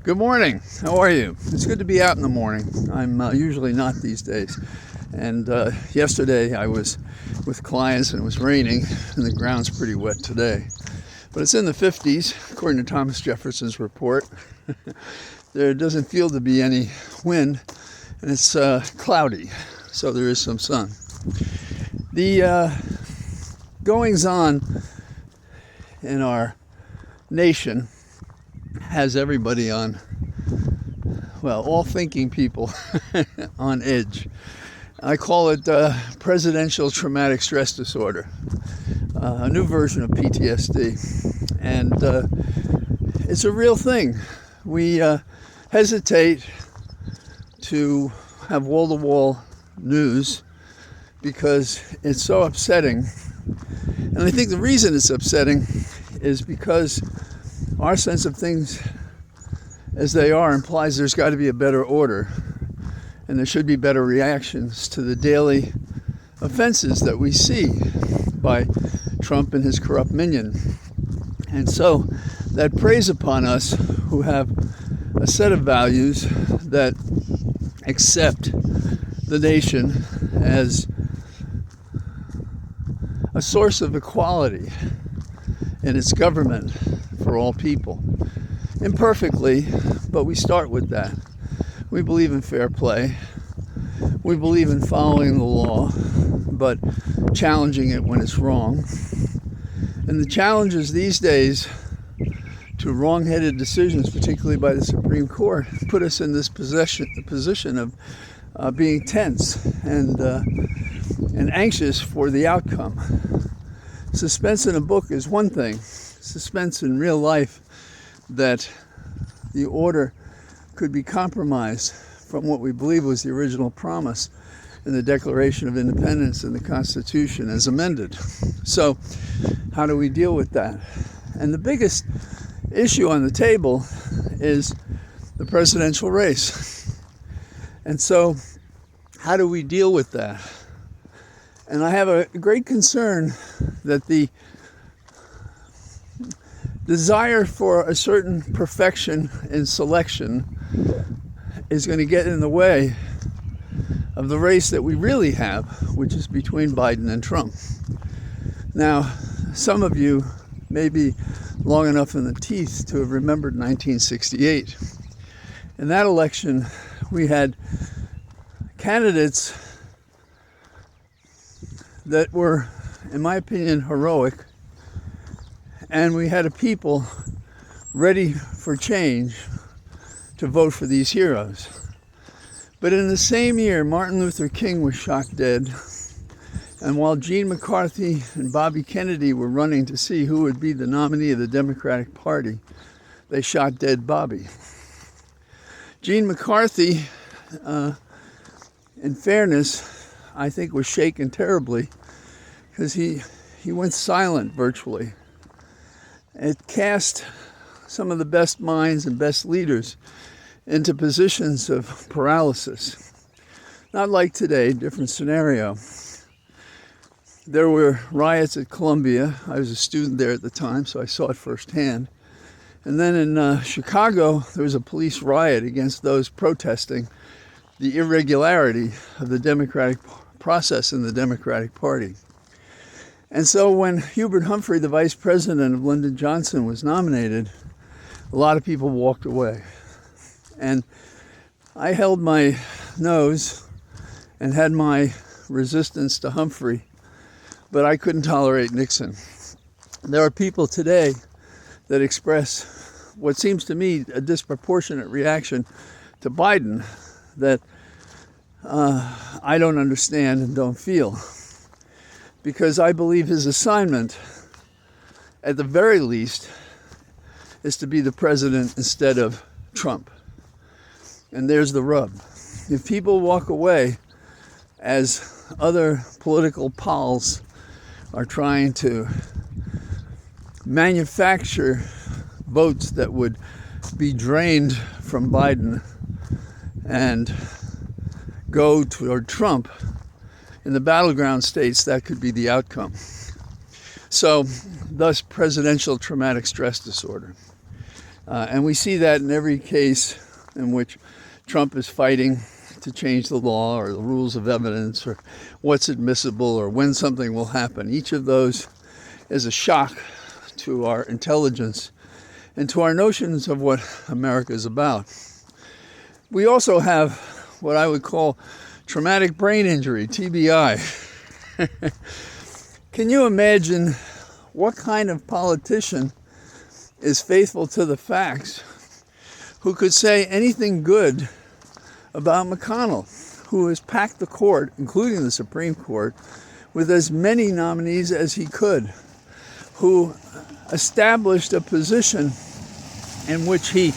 Good morning. How are you? It's good to be out in the morning. I'm usually not these days. And yesterday I was with clients and it was raining and the ground's pretty wet today. But it's in the 50s, according to Thomas Jefferson's report. There doesn't feel to be any wind and it's cloudy, so there is some sun. The goings on in our nation has everybody on, well, all thinking people on edge. I call it presidential traumatic stress disorder, a new version of PTSD. And it's a real thing. We hesitate to have wall-to-wall news because it's so upsetting. And I think the reason it's upsetting is because our sense of things as they are implies there's got to be a better order and there should be better reactions to the daily offenses that we see by Trump and his corrupt minion. And so that preys upon us who have a set of values that accept the nation as a source of equality in its government for all people. Imperfectly, but we start with that. We believe in fair play. We believe in following the law, but challenging it when it's wrong. And the challenges these days to wrong-headed decisions, particularly by the Supreme Court, put us in this position of being tense and anxious for the outcome. Suspense in a book is one thing. Suspense in real life, that the order could be compromised from what we believe was the original promise in the Declaration of Independence and the Constitution as amended. So how do we deal with that? And the biggest issue on the table is the presidential race. And so how do we deal with that? And I have a great concern that the desire for a certain perfection in selection is going to get in the way of the race that we really have, which is between Biden and Trump. Now, some of you may be long enough in the teeth to have remembered 1968. In that election, we had candidates that were, in my opinion, heroic, and we had a people ready for change to vote for these heroes. But in the same year, Martin Luther King was shot dead, and while Gene McCarthy and Bobby Kennedy were running to see who would be the nominee of the Democratic Party, they shot dead Bobby. Gene McCarthy, in fairness, I think was shaken terribly because he went silent virtually. It cast some of the best minds and best leaders into positions of paralysis. Not like today, different scenario. There were riots at Columbia. I was a student there at the time, so I saw it firsthand. And then in Chicago, there was a police riot against those protesting the irregularity of the democratic process in the Democratic Party. And so when Hubert Humphrey, the vice president of Lyndon Johnson, was nominated, a lot of people walked away. And I held my nose and had my resistance to Humphrey, but I couldn't tolerate Nixon. There are people today that express what seems to me a disproportionate reaction to Biden that I don't understand and don't feel. Because I believe his assignment, at the very least, is to be the president instead of Trump. And there's the rub. If people walk away, as other political pals are trying to manufacture votes that would be drained from Biden and go toward Trump, in the battleground states, that could be the outcome. So, thus presidential traumatic stress disorder. And we see that in every case in which Trump is fighting to change the law or the rules of evidence or what's admissible or when something will happen. Each of those is a shock to our intelligence and to our notions of what America is about. We also have what I would call traumatic brain injury, TBI. Can you imagine what kind of politician is faithful to the facts who could say anything good about McConnell, who has packed the court, including the Supreme Court, with as many nominees as he could, who established a position in which he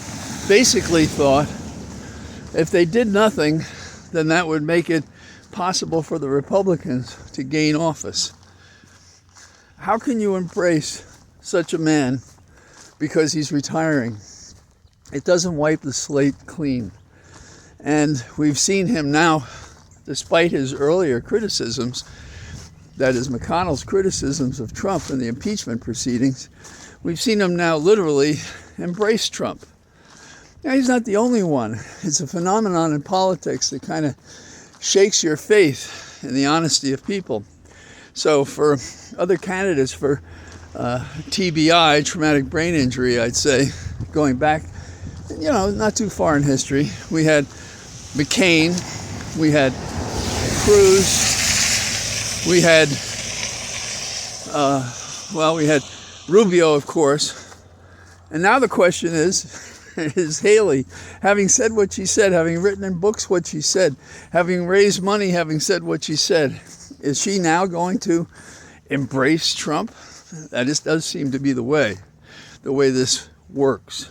basically thought if they did nothing, then that would make it possible for the Republicans to gain office. How can you embrace such a man because he's retiring? It doesn't wipe the slate clean. And we've seen him now, despite his earlier criticisms, that is McConnell's criticisms of Trump in the impeachment proceedings, we've seen him now literally embrace Trump. Now, he's not the only one. It's a phenomenon in politics that kind of shakes your faith in the honesty of people. So for other candidates for TBI, traumatic brain injury, I'd say, going back, not too far in history, we had McCain, we had Cruz, we had, we had Rubio, of course. And now the question is Haley, having said what she said, having written in books what she said, having raised money, having said what she said, is she now going to embrace Trump? That does seem to be the way this works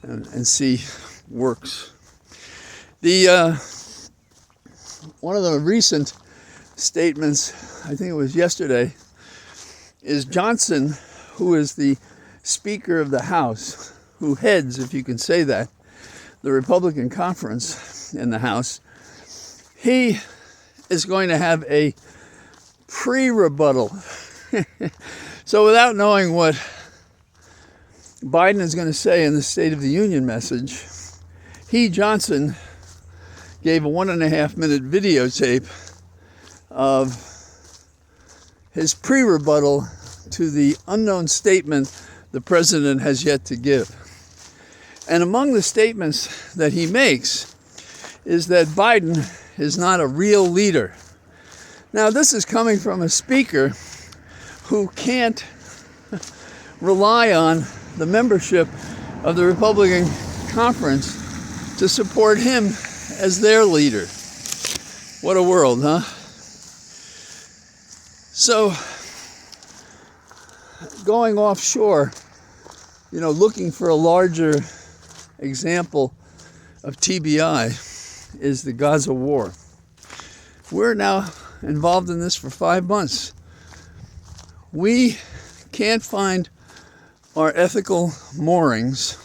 and see works. One of the recent statements, I think it was yesterday, is Johnson, who is the Speaker of the House, who heads, if you can say that, the Republican conference in the House. He is going to have a pre-rebuttal. So without knowing what Biden is going to say in the State of the Union message, Johnson, gave a 1.5-minute videotape of his pre-rebuttal to the unknown statement the president has yet to give. And among the statements that he makes is that Biden is not a real leader. Now, this is coming from a speaker who can't rely on the membership of the Republican conference to support him as their leader. What a world, huh? So, going offshore, looking for a larger example of TBI is the Gaza war. We're now involved in this for 5 months. We can't find our ethical moorings,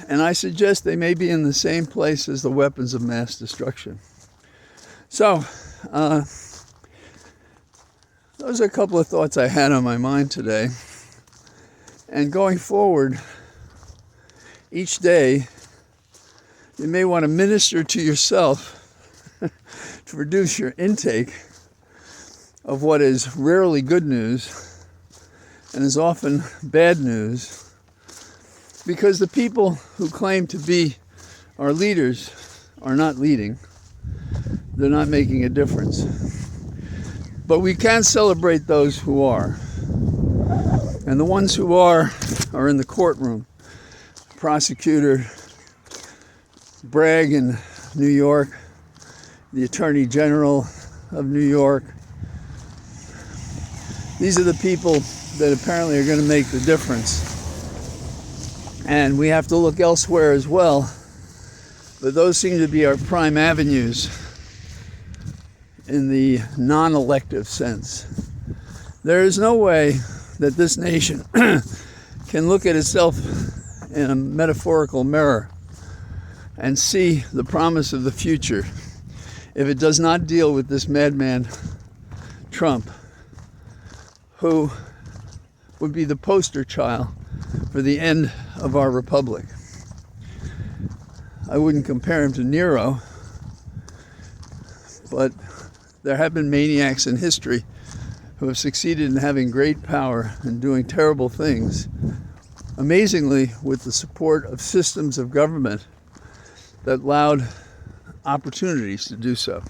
and I suggest they may be in the same place as the weapons of mass destruction. So, those are a couple of thoughts I had on my mind today. And going forward, each day, you may want to minister to yourself to reduce your intake of what is rarely good news and is often bad news, because the people who claim to be our leaders are not leading. They're not making a difference. But we can celebrate those who are. And the ones who are in the courtroom. Prosecutor Bragg in New York, the Attorney General of New York. These are the people that apparently are going to make the difference. And we have to look elsewhere as well. But those seem to be our prime avenues in the non-elective sense. There is no way that this nation can look at itself in a metaphorical mirror and see the promise of the future if it does not deal with this madman Trump, who would be the poster child for the end of our republic. I wouldn't compare him to Nero, but there have been maniacs in history who have succeeded in having great power and doing terrible things, amazingly with the support of systems of government that allowed opportunities to do so.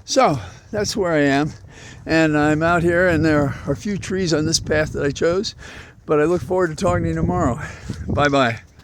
So that's where I am, and I'm out here, and there are a few trees on this path that I chose, but I look forward to talking to you tomorrow. Bye-bye.